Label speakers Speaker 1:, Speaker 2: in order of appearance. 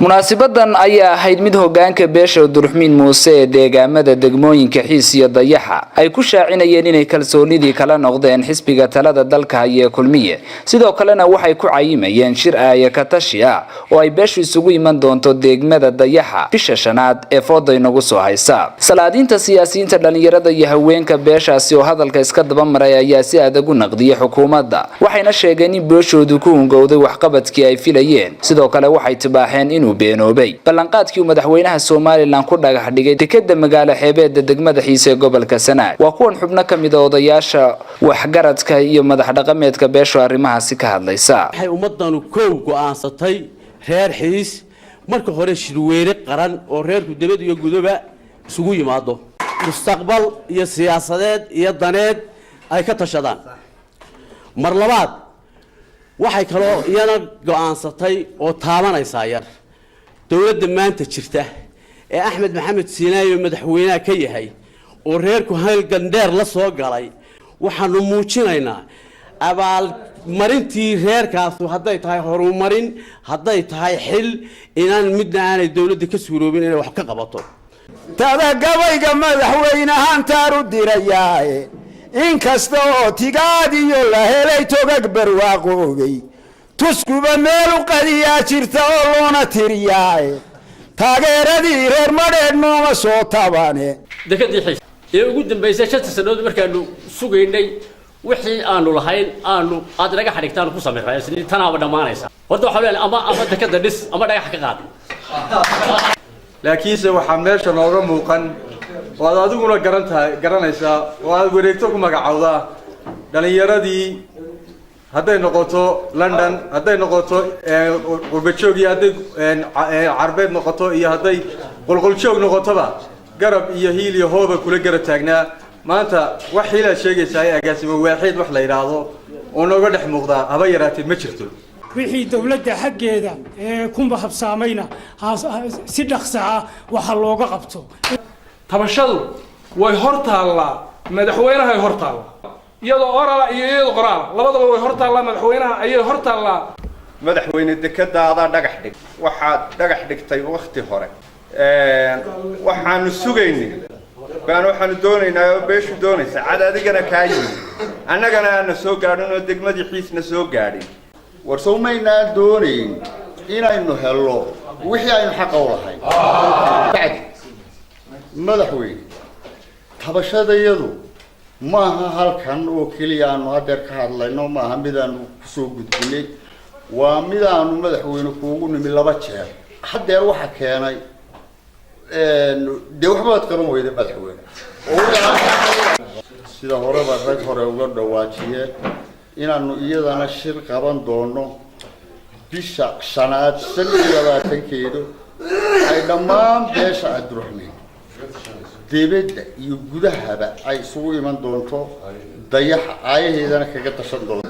Speaker 1: munaasabadan ayaa ahayd mid hogaanka beesha Durxumin Muuse ee deegaamada degmooyinka Xiis iyo Dayaxa ay ku shaacinayeen inay kalsoonidii kala noqdeen xisbiga talada dalka iyo kulmiye sidoo kalena waxay ku cayimayeen shir ay ka tashiya oo ay beeshu isugu iman doonto deegmada Dayaxa bisha shanaad ee fooda inagu soo haysa salaadiinta siyaasiyiinta dhalinyarada iyo haweenka beeshaasi oo hadalka iska daba maray ayaa si adag u naqdiyay xukuumadda waxayna sheegeen in beeshoodu ku hungowday waxqabadkii ay filayeen sidoo kale waxay tibaaxeen inuu beenoobay ballanqaadkii madaxweynaha Soomaaliland ku dhagax dhigay dekedda magaalo xeebeedda degmada Xiis ee gobolka Sanaag waa kuwan xubno kamid ah odayaasha waxgaradka iyo madax dhaqameedka beesho arrimahaasi ka hadlaysa
Speaker 2: waxay ummadanu koow go'aansatay reer Xiis marka hore shirweyne qaran oo reerku dibad iyo gudoba isugu yimaado mustaqbal iyo siyaasadeed iyo daneed ay ka tashadaan mar labaad waxay kaloo iyana go'aansatay oo taabanaysa yar dawladda maanta jirta ee Axmed Maxamed Siinaayo madaxweynaha ka yahay oo reerku hayl gandheer la soo galay waxaanu muujinaynaa abaal marintii reerkaas hadday tahay horumarin hadday tahay xil inaan midna aanay dawladda ka suuroobin inay wax ka qabato
Speaker 3: tabagabayga madaxweynahan taaru dirayaa in kasta oo tigaadiyo la helay togag barwaaqoogay tuskuba meel u qadiyaa jirta oo loona tiriyaa taageeradii reer madheedh nooma soo tabane
Speaker 4: dekedii Xiis ee ugu dambeysay 5 sanadood markaanu sugaynay wixii aanu lahayn aanu aad naga xadhigtaan ku sameeyay sidii tanaaba dhamaanaysa horta waxa leeyahay ama dekeda dhis ama dhagax ka qaad
Speaker 5: laakiinse waxa meesha nooga muuqan oo adiguna garanaysa oo aad wareegto ku magacawda dhalinyaradii hadday noqoto London hadday noqoto qurbajoogii hadday carbeed noqoto iyo hadday qolqoljoog noqotoba garab iyo hiil iyo hooba kula garab taagnaa maanta wax ila sheegaysa ay agaasimo waaxid wax la yiraahdo oo nooga dhex muuqda haba yaraatid ma jirto
Speaker 6: wixii dawladda xaggeeda ee kumba habsaamayna si dhaqso ah waxa looga qabto
Speaker 7: tabashadu way hortaala madaxweynaha ay hortaala iyadoo oral iyo iyadoo qoraal labadaba way hortaala madaxweynaha ayay hortaala
Speaker 8: madaxweyne dekedaada dhagax dhig waxa dhagax dhigtay waqti hore waxaanu sugaynay waxaanu doonaynaa oo beeshu doonaysa cad adigana kaayay annagana aan soo gaadhin oo degmadii Xiisna soo gaadhin
Speaker 9: warsoomayna doonayn inaynu hello wixii aynu xaq u lahayn madaxweyne tabashadayadu maaha halkan oo kaliya aanu hadeer ka hadlayno maaha midaanu ku soo gudbinay waa midaanu madaxweyne kuugu nimi laba jeer hadeer waxa keenay de waxbaad qaban weyday madaxweyne sida horeba rag hore uga dhawaajiyeen inaanu iyadana shir qaban doono bisha shanaad 25keedo ay dhammaan beesha Durxumin dibadda iyo gudahaba ay isugu iman doonto Dayaxa ayaheedana kaga tashan doonto